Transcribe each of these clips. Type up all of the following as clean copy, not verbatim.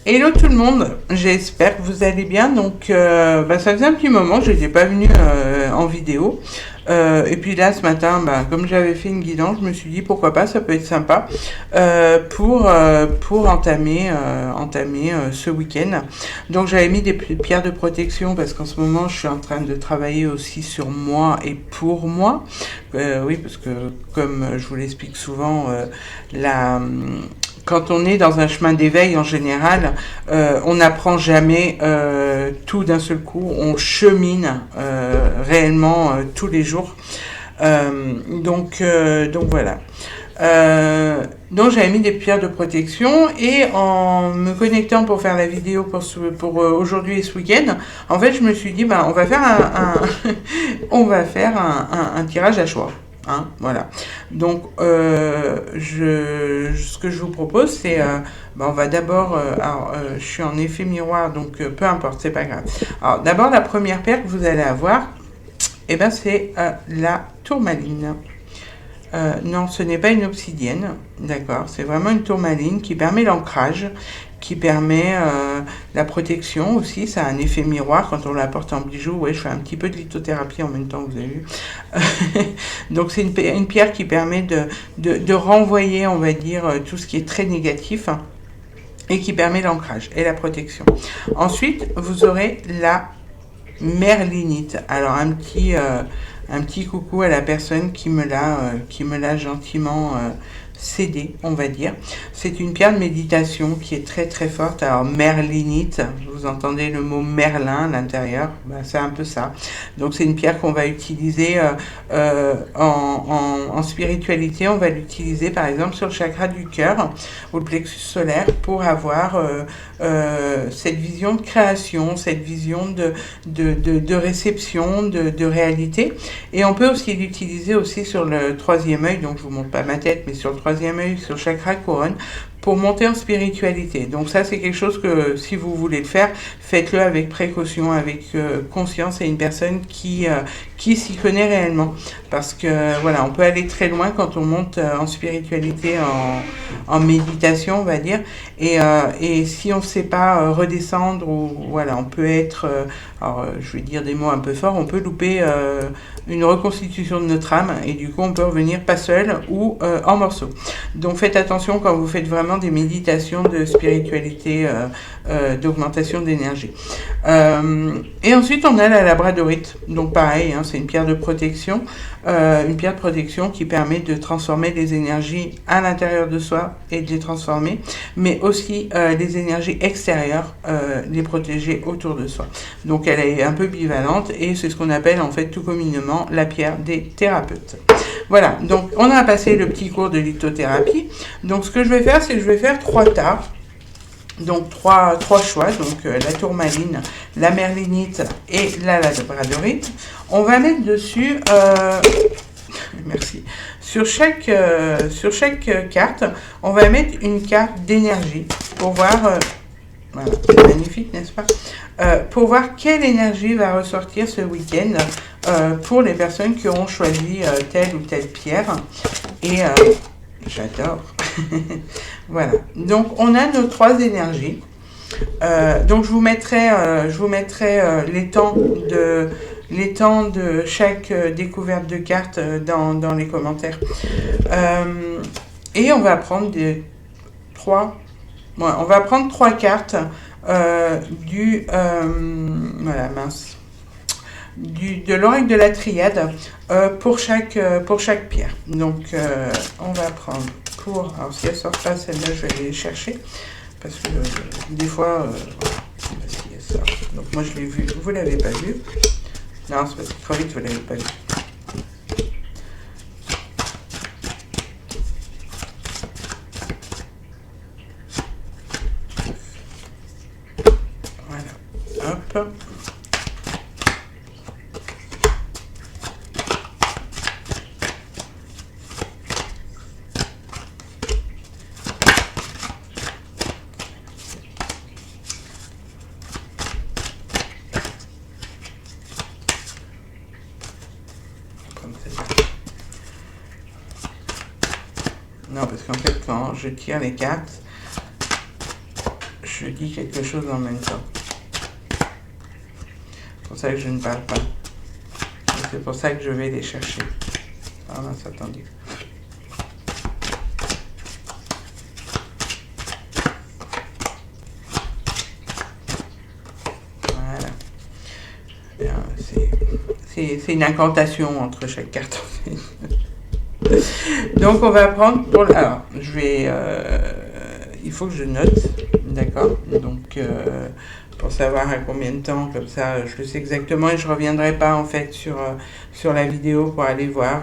Hello tout le monde, j'espère que vous allez bien. Donc, ça faisait un petit moment que je n'étais pas venue en vidéo. Et puis là, ce matin, comme j'avais fait une guidance, je me suis dit pourquoi pas, ça peut être sympa pour entamer ce week-end. Donc, j'avais mis des pierres de protection parce qu'en ce moment, je suis en train de travailler aussi sur moi et pour moi. Oui, parce que comme je vous l'explique souvent, la quand on est dans un chemin d'éveil en général, on n'apprend jamais tout d'un seul coup, on chemine réellement tous les jours. Donc voilà. Donc j'avais mis des pierres de protection et en me connectant pour faire la vidéo pour aujourd'hui et ce week-end, en fait je me suis dit on va faire on va faire un tirage à choix. Hein, voilà. Donc, ce que je vous propose, c'est, on va d'abord, je suis en effet miroir, donc peu importe, c'est pas grave. Alors, d'abord, la première paire que vous allez avoir, c'est la tourmaline. Non, ce n'est pas une obsidienne, d'accord, c'est vraiment une tourmaline qui permet l'ancrage, qui permet la protection aussi. Ça a un effet miroir quand on la porte en bijou. Ouais, je fais un petit peu de lithothérapie en même temps, vous avez vu. Donc c'est une pierre qui permet de renvoyer, on va dire, tout ce qui est très négatif, hein, et qui permet l'ancrage et la protection. Ensuite, vous aurez la merlinite. Alors un petit coucou à la personne qui me l'a gentiment cédé, on va dire. C'est une pierre de méditation qui est très très forte. Alors merlinite, vous entendez le mot Merlin à l'intérieur, c'est un peu ça. Donc c'est une pierre qu'on va utiliser en spiritualité. On va l'utiliser par exemple sur le chakra du cœur ou le plexus solaire pour avoir cette vision de création, cette vision de réception, de réalité. Et on peut aussi l'utiliser aussi sur le troisième œil, donc je vous montre pas ma tête, mais sur le troisième œil, sur le chakra couronne, pour monter en spiritualité. Donc ça, c'est quelque chose que si vous voulez le faire, faites-le avec précaution, avec conscience et une personne qui s'y connaît réellement. Parce que voilà, on peut aller très loin quand on monte en spiritualité, en méditation, on va dire. Et si on ne sait pas redescendre, ou voilà, on peut être, je vais dire des mots un peu forts, on peut louper une reconstitution de notre âme et du coup on peut revenir pas seul ou en morceaux. Donc faites attention quand vous faites vraiment des méditations de spiritualité, d'augmentation d'énergie. Et ensuite on a la labradorite. Donc pareil, hein, c'est une pierre de protection. Une pierre de protection qui permet de transformer les énergies à l'intérieur de soi et de les transformer, mais aussi les énergies extérieures, les protéger autour de soi. Donc elle est un peu bivalente et c'est ce qu'on appelle en fait tout communément la pierre des thérapeutes. Voilà, donc on a passé le petit cours de lithothérapie. Donc ce que je vais faire, c'est que je vais faire 3 tares. Donc trois choix, donc la tourmaline, la merlinite et la labradorite. On va mettre dessus, merci, sur chaque carte, on va mettre une carte d'énergie pour voir, voilà, c'est magnifique, n'est-ce pas, pour voir quelle énergie va ressortir ce week-end pour les personnes qui auront choisi telle ou telle pierre. Et j'adore. Voilà. Donc on a nos 3 énergies. Donc je vous mettrai les temps de chaque découverte de carte dans les commentaires. Et on va prendre on va prendre 3 cartes de l'oracle de la triade pour chaque pierre. Donc on va prendre alors si elle sort pas celle-là, je vais aller les chercher parce que des fois si elle sort. Donc moi je l'ai vu, vous l'avez pas vu. Non, c'est parce que trop vite vous l'avez pas vu. Voilà, hop. Non, parce qu'en fait, quand je tire les cartes, je dis quelque chose en même temps. C'est pour ça que je ne parle pas. C'est pour ça que je vais les chercher. Ah mince, attendez. Voilà. C'est une incantation entre chaque carte. Donc on va prendre pour... Alors, je vais... il faut que je note, d'accord? Donc... pour savoir à combien de temps, comme ça je le sais exactement et je ne reviendrai pas en fait sur la vidéo pour aller voir.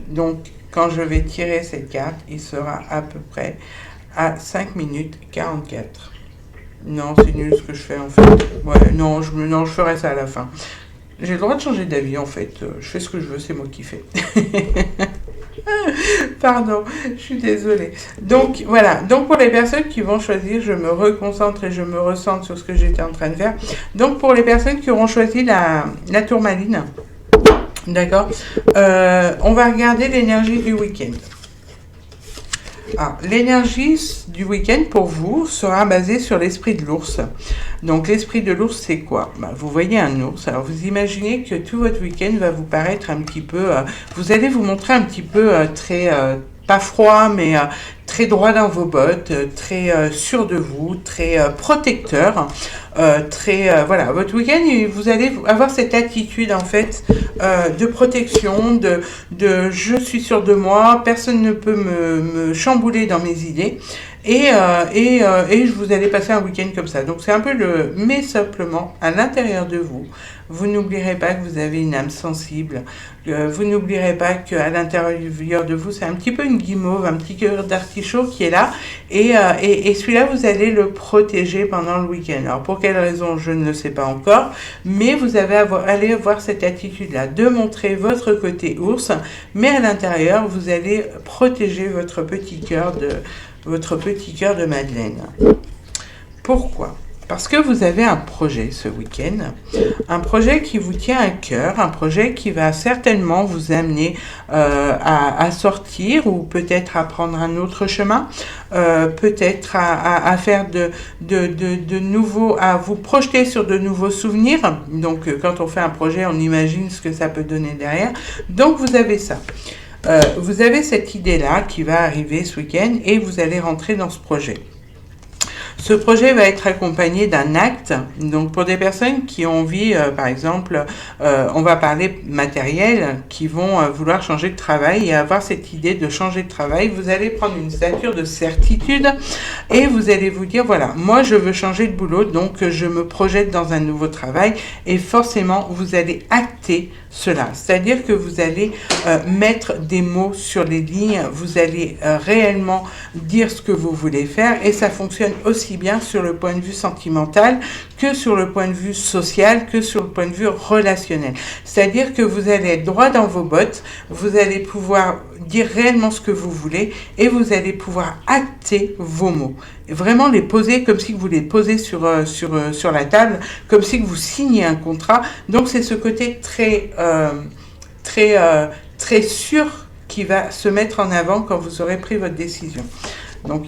Donc quand je vais tirer cette carte, il sera à peu près à 5 minutes 44. Non, c'est nul ce que je fais en fait. Ouais, non, je ferai ça à la fin. J'ai le droit de changer d'avis en fait. Je fais ce que je veux, c'est moi qui fais. Pardon, je suis désolée. Donc voilà, donc pour les personnes qui vont choisir, je me reconcentre et je me recentre sur ce que j'étais en train de faire. Donc pour les personnes qui auront choisi la tourmaline, d'accord, on va regarder l'énergie du week-end. Ah, l'énergie du week-end pour vous sera basée sur l'esprit de l'ours. Donc l'esprit de l'ours, c'est quoi? Vous voyez un ours, alors vous imaginez que tout votre week-end va vous paraître un petit peu... vous allez vous montrer un petit peu très... pas froid, mais très droit dans vos bottes, très sûr de vous, très protecteur, voilà, votre week-end, vous allez avoir cette attitude en fait de protection, de je suis sûr de moi, personne ne peut me chambouler dans mes idées. Et vous allez passer un week-end comme ça. Donc c'est un peu mais simplement à l'intérieur de vous, vous n'oublierez pas que vous avez une âme sensible. Vous n'oublierez pas qu'à l'intérieur de vous, c'est un petit peu une guimauve, un petit cœur d'artichaut qui est là. Et celui-là, vous allez le protéger pendant le week-end. Alors pour quelle raison, je ne le sais pas encore. Mais vous allez avoir cette attitude-là de montrer votre côté ours. Mais à l'intérieur, vous allez protéger votre petit cœur de Madeleine. Pourquoi? Parce que vous avez un projet ce week-end, un projet qui vous tient à cœur, un projet qui va certainement vous amener à sortir ou peut-être à prendre un autre chemin, peut-être à faire de nouveaux, à vous projeter sur de nouveaux souvenirs. Donc quand on fait un projet, on imagine ce que ça peut donner derrière. Donc vous avez ça. Vous avez cette idée-là qui va arriver ce week-end et vous allez rentrer dans ce projet. Ce projet va être accompagné d'un acte. Donc pour des personnes qui ont envie, par exemple, on va parler matériel, qui vont vouloir changer de travail et avoir cette idée de changer de travail, vous allez prendre une stature de certitude et vous allez vous dire, voilà, moi je veux changer de boulot, donc je me projette dans un nouveau travail et forcément vous allez acter cela. C'est-à-dire que vous allez mettre des mots sur les lignes, vous allez réellement dire ce que vous voulez faire et ça fonctionne aussi bien sur le point de vue sentimental que sur le point de vue social, que sur le point de vue relationnel. C'est-à-dire que vous allez être droit dans vos bottes, vous allez pouvoir dire réellement ce que vous voulez et vous allez pouvoir acter vos mots. Vraiment les poser comme si vous les posez sur la table, comme si vous signez un contrat. Donc c'est ce côté très sûr qui va se mettre en avant quand vous aurez pris votre décision. Donc,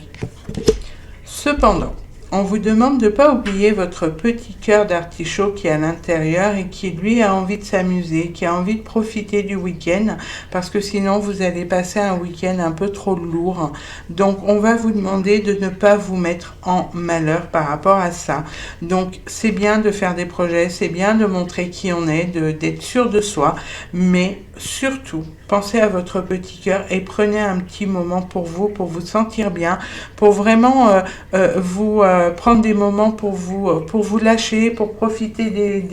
cependant, on vous demande de ne pas oublier votre petit cœur d'artichaut qui est à l'intérieur et qui, lui, a envie de s'amuser, qui a envie de profiter du week-end, parce que sinon, vous allez passer un week-end un peu trop lourd. Donc, on va vous demander de ne pas vous mettre en malheur par rapport à ça. Donc, c'est bien de faire des projets, c'est bien de montrer qui on est, d'être sûr de soi, mais surtout, pensez à votre petit cœur et prenez un petit moment pour vous sentir bien, pour vraiment prendre des moments pour vous lâcher, pour profiter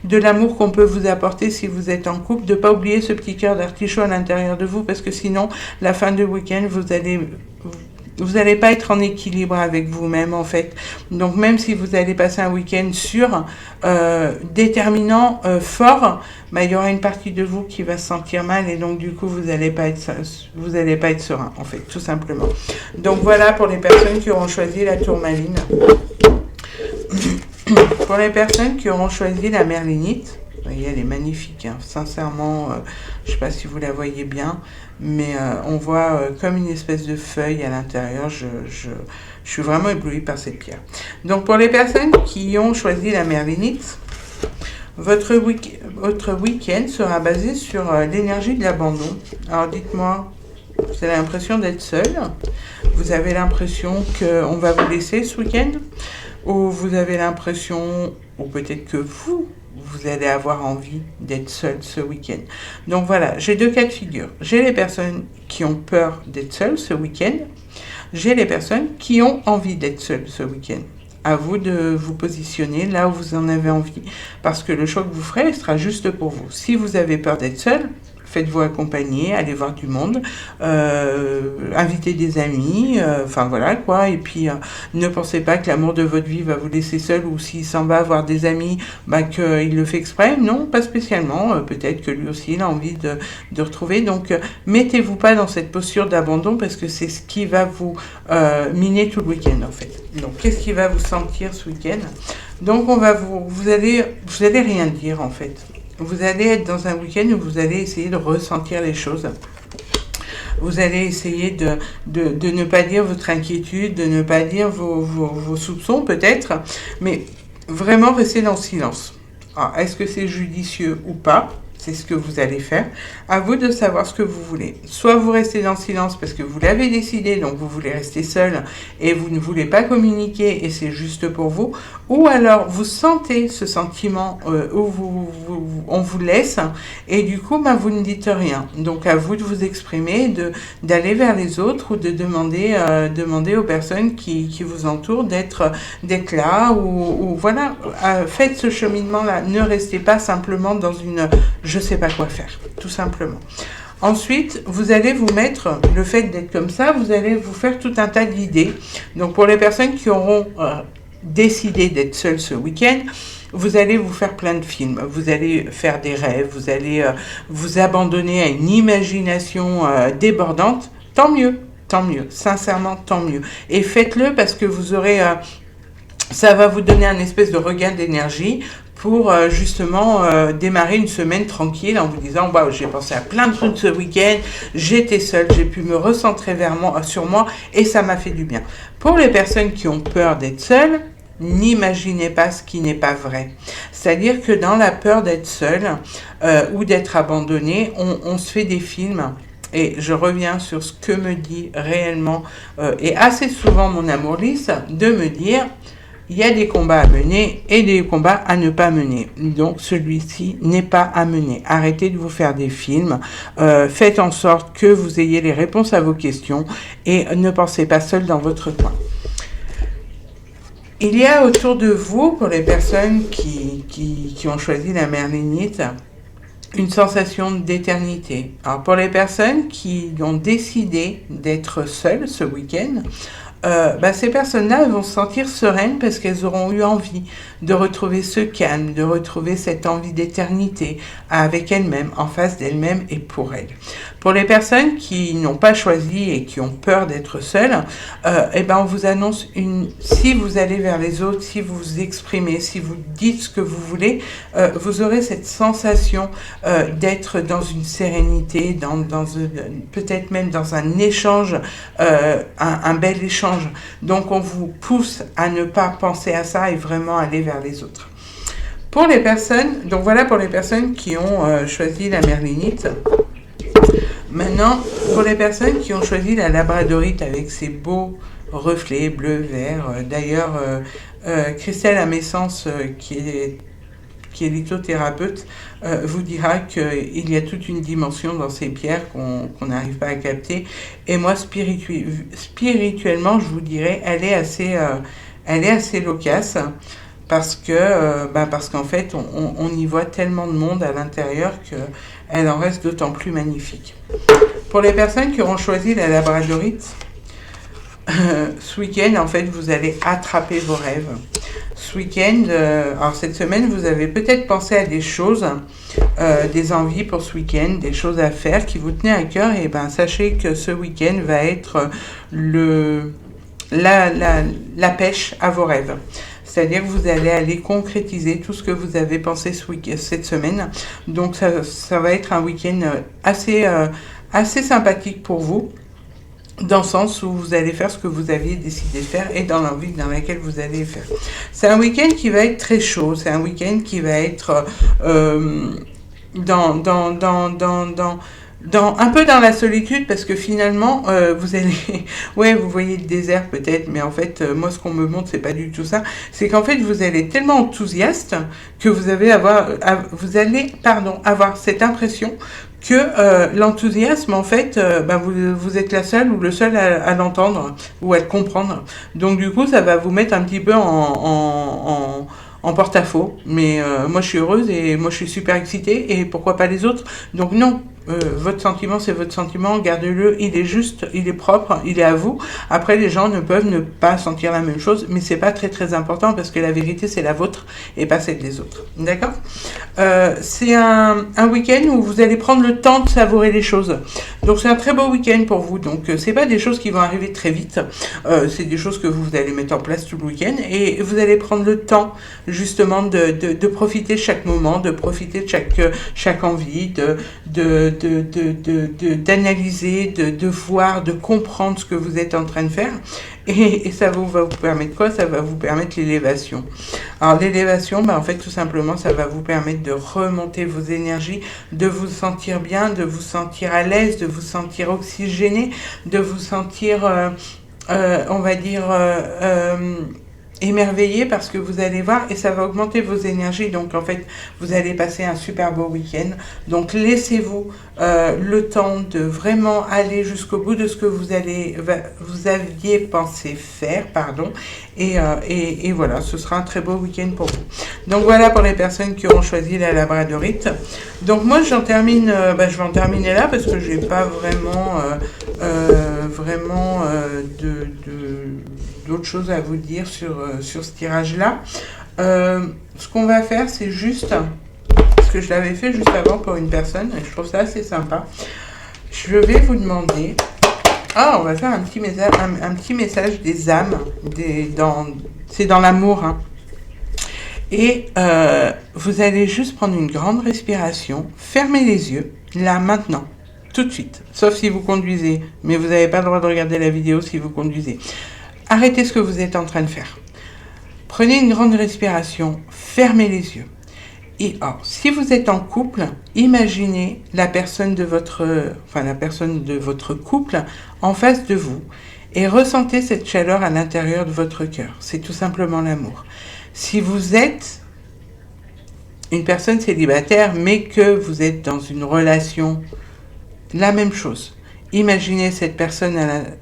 de l'amour qu'on peut vous apporter si vous êtes en couple, de ne pas oublier ce petit cœur d'artichaut à l'intérieur de vous, parce que sinon, la fin de week-end, vous n'allez pas être en équilibre avec vous-même en fait. Donc même si vous allez passer un week-end sûr, déterminant, fort, il y aura une partie de vous qui va se sentir mal et donc du coup vous n'allez pas être serein en fait, tout simplement. Donc voilà pour les personnes qui auront choisi la tourmaline. Pour les personnes qui auront choisi la merlinite, vous voyez, elle est magnifique, hein. Sincèrement, je ne sais pas si vous la voyez bien, mais on voit comme une espèce de feuille à l'intérieur. Je suis vraiment éblouie par cette pierre. Donc pour les personnes qui ont choisi la merlinite, votre week-end sera basé sur l'énergie de l'abandon. Alors dites-moi, vous avez l'impression d'être seul? Vous avez l'impression qu'on va vous laisser ce week-end? Ou vous avez l'impression, ou peut-être que vous allez avoir envie d'être seul ce week-end. Donc voilà, j'ai deux cas de figure. J'ai les personnes qui ont peur d'être seules ce week-end. J'ai les personnes qui ont envie d'être seules ce week-end. À vous de vous positionner là où vous en avez envie. Parce que le choix que vous ferez sera juste pour vous. Si vous avez peur d'être seul, faites-vous accompagner, allez voir du monde, invitez des amis, enfin voilà quoi. Et puis ne pensez pas que l'amour de votre vie va vous laisser seul, ou s'il s'en va voir des amis, qu'il le fait exprès. Non, pas spécialement. Peut-être que lui aussi il a envie de retrouver. Donc mettez-vous pas dans cette posture d'abandon, parce que c'est ce qui va vous miner tout le week-end en fait. Donc qu'est-ce qui va vous sentir ce week-end? Donc vous allez rien dire en fait. Vous allez être dans un week-end où vous allez essayer de ressentir les choses. Vous allez essayer de ne pas dire votre inquiétude, de ne pas dire vos soupçons peut-être, mais vraiment rester dans le silence. Alors, est-ce que c'est judicieux ou pas? C'est ce que vous allez faire. À vous de savoir ce que vous voulez. Soit vous restez dans le silence parce que vous l'avez décidé, donc vous voulez rester seul et vous ne voulez pas communiquer et c'est juste pour vous. Ou alors vous sentez ce sentiment où on vous laisse et du coup vous ne dites rien. Donc à vous de vous exprimer, d'aller vers les autres ou de demander aux personnes qui vous entourent d'être là ou voilà. Faites ce cheminement-là. Ne restez pas simplement dans une je sais pas quoi faire, tout simplement. Ensuite, vous allez vous mettre, le fait d'être comme ça, vous allez vous faire tout un tas d'idées. Donc pour les personnes qui auront décidé d'être seules ce week-end, vous allez vous faire plein de films, vous allez faire des rêves, vous allez vous abandonner à une imagination débordante. Tant mieux, sincèrement tant mieux. Et faites-le parce que vous aurez... ça va vous donner un espèce de regain d'énergie pour justement démarrer une semaine tranquille en vous disant waouh, j'ai pensé à plein de trucs ce week-end, j'étais seule, j'ai pu me recentrer sur moi et ça m'a fait du bien. Pour les personnes qui ont peur d'être seules, n'imaginez pas ce qui n'est pas vrai. C'est-à-dire que dans la peur d'être seule ou d'être abandonnée, on se fait des films. Et je reviens sur ce que me dit réellement et assez souvent mon amour lisse, de me dire il y a des combats à mener et des combats à ne pas mener. Donc celui-ci n'est pas à mener. Arrêtez de vous faire des films. Faites en sorte que vous ayez les réponses à vos questions et ne pensez pas seul dans votre coin. Il y a autour de vous, pour les personnes qui ont choisi la merlinite, une sensation d'éternité. Alors pour les personnes qui ont décidé d'être seules ce week-end, ces personnes-là vont se sentir sereines parce qu'elles auront eu envie de retrouver ce calme, de retrouver cette envie d'éternité avec elles-mêmes, en face d'elles-mêmes et pour elles. Pour les personnes qui n'ont pas choisi et qui ont peur d'être seules, on vous annonce si vous allez vers les autres, si vous vous exprimez, si vous dites ce que vous voulez, vous aurez cette sensation d'être dans une sérénité, peut-être même dans un échange, un bel échange. Donc on vous pousse à ne pas penser à ça et vraiment aller vers les autres. Pour les personnes, donc voilà pour les personnes qui ont choisi la merlinite. Maintenant, pour les personnes qui ont choisi la labradorite avec ses beaux reflets bleu-vert, d'ailleurs Christelle Amessence qui est lithothérapeute, vous dira qu'il y a toute une dimension dans ces pierres qu'on n'arrive pas à capter. Et moi, spirituellement, je vous dirais, elle est assez loquace parce qu'en fait, on y voit tellement de monde à l'intérieur qu'elle en reste d'autant plus magnifique. Pour les personnes qui auront choisi la labradorite, ce week-end, en fait, vous allez attraper vos rêves. Ce week-end, alors cette semaine, vous avez peut-être pensé à des choses, des envies pour ce week-end, des choses à faire qui vous tenaient à cœur. Et sachez que ce week-end va être la pêche à vos rêves. C'est-à-dire que vous allez aller concrétiser tout ce que vous avez pensé cette semaine. Donc ça va être un week-end assez sympathique pour vous. dans le sens où vous allez faire ce que vous aviez décidé de faire et dans l'envie dans laquelle vous allez le faire. C'est un week-end qui va être très chaud, c'est un week-end qui va être dans, dans, dans, dans, dans, un peu dans la solitude parce que finalement vous allez ouais vous voyez le désert peut-être mais en fait moi ce qu'on me montre c'est pas du tout ça, c'est qu'en fait vous allez être tellement enthousiaste que vous allez avoir cette impression que l'enthousiasme en fait vous êtes la seule ou le seul à l'entendre ou à le comprendre, donc du coup ça va vous mettre un petit peu en porte-à-faux, mais moi je suis heureuse et moi je suis super excitée et pourquoi pas les autres, donc non, votre sentiment c'est votre sentiment, gardez-le, il est juste, il est propre, il est à vous. Après les gens ne peuvent ne pas sentir la même chose, mais c'est pas très très important parce que la vérité c'est la vôtre et pas celle des autres, d'accord. C'est un week-end où vous allez prendre le temps de savourer les choses, donc c'est un très beau week-end pour vous, donc c'est pas des choses qui vont arriver très vite, c'est des choses que vous allez mettre en place tout le week-end et vous allez prendre le temps justement de profiter de chaque moment, de profiter de chaque envie, d'analyser, de voir, de comprendre ce que vous êtes en train de faire. Et ça va vous permettre quoi? Ça va vous permettre l'élévation. Alors l'élévation, en fait tout simplement ça va vous permettre de remonter vos énergies, de vous sentir bien, de vous sentir à l'aise, de vous sentir oxygéné, de vous sentir, on va dire, émerveillé parce que vous allez voir et ça va augmenter vos énergies, donc en fait vous allez passer un super beau week-end, donc laissez-vous le temps de vraiment aller jusqu'au bout de ce que vous aviez pensé faire, et voilà, ce sera un très beau week-end pour vous. Donc voilà pour les personnes qui auront choisi la labradorite. Donc moi je vais en terminer là parce que j'ai pas vraiment d'autres choses à vous dire sur ce tirage-là. Ce qu'on va faire, c'est juste, parce que je l'avais fait juste avant pour une personne, et je trouve ça assez sympa. Je vais vous demander, on va faire un petit message des âmes, c'est dans l'amour, hein. Et vous allez juste prendre une grande respiration, fermez les yeux, là, maintenant, tout de suite, sauf si vous conduisez, mais vous n'avez pas le droit de regarder la vidéo si vous conduisez. Arrêtez ce que vous êtes en train de faire. Prenez une grande respiration, fermez les yeux. Et si vous êtes en couple, imaginez la personne de votre couple en face de vous et ressentez cette chaleur à l'intérieur de votre cœur. C'est tout simplement l'amour. Si vous êtes une personne célibataire, mais que vous êtes dans une relation, la même chose. Imaginez cette personne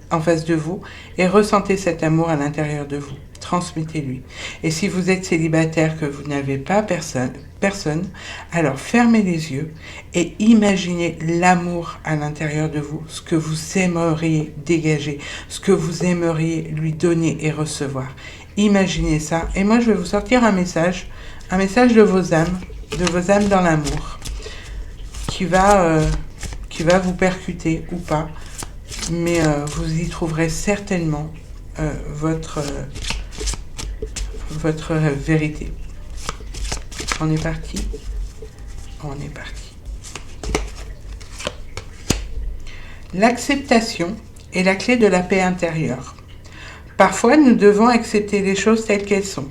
en face de vous et ressentez cet amour à l'intérieur de vous. Transmettez-lui. Et si vous êtes célibataire, que vous n'avez pas personne, alors fermez les yeux et imaginez l'amour à l'intérieur de vous, ce que vous aimeriez dégager, ce que vous aimeriez lui donner et recevoir. Imaginez ça. Et moi, je vais vous sortir un message de vos âmes dans l'amour, qui va vous percuter ou pas, mais vous y trouverez certainement votre vérité. On est parti. L'acceptation est la clé de la paix intérieure. Parfois, nous devons accepter les choses telles qu'elles sont.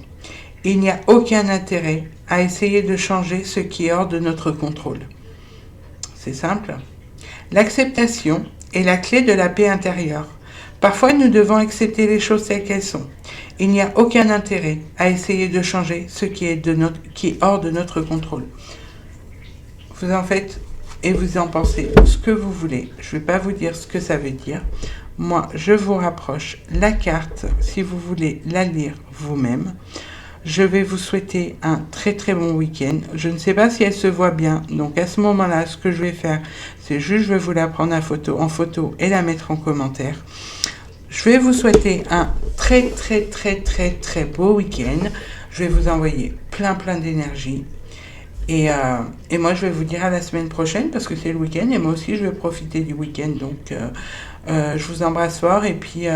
Il n'y a aucun intérêt à essayer de changer ce qui est hors de notre contrôle. C'est simple. L'acceptation est la clé de la paix intérieure. Parfois, nous devons accepter les choses telles qu'elles sont. Il n'y a aucun intérêt à essayer de changer ce qui est hors de notre contrôle. Vous en faites et vous en pensez ce que vous voulez. Je ne vais pas vous dire ce que ça veut dire. Moi, je vous rapproche la carte si vous voulez la lire vous-même. Je vais vous souhaiter un très très bon week-end. Je ne sais pas si elle se voit bien. Donc à ce moment-là, ce que je vais faire, c'est juste je vais vous la prendre en photo et la mettre en commentaire. Je vais vous souhaiter un très très très très très beau week-end. Je vais vous envoyer plein d'énergie. Et moi, je vais vous dire à la semaine prochaine parce que c'est le week-end et moi aussi, je vais profiter du week-end. Donc, je vous embrasse fort et puis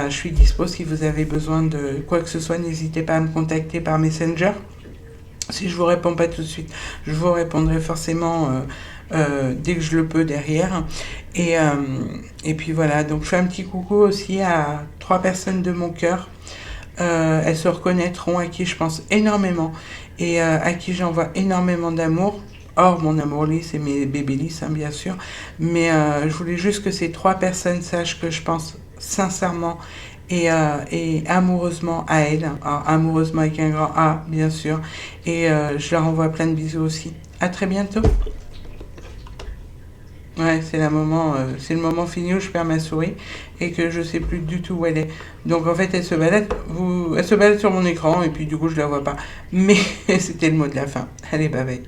je suis dispo si vous avez besoin de quoi que ce soit. N'hésitez pas à me contacter par Messenger. Si je vous réponds pas tout de suite, je vous répondrai forcément dès que je le peux derrière. Et, euh, et puis voilà, donc je fais un petit coucou aussi à 3 personnes de mon cœur. Elles se reconnaîtront, à qui je pense énormément et à qui j'envoie énormément d'amour. Or, mon amour lisse c'est mes bébés lisses, hein, bien sûr. Mais je voulais juste que ces 3 personnes sachent que je pense sincèrement et amoureusement à elles. Alors, amoureusement avec un grand A, bien sûr. Et je leur envoie plein de bisous aussi. À très bientôt. Ouais, c'est le moment fini où je perds ma souris et que je sais plus du tout où elle est. Donc en fait, elle se balade sur mon écran et puis du coup je la vois pas. Mais c'était le mot de la fin. Allez, bye bye.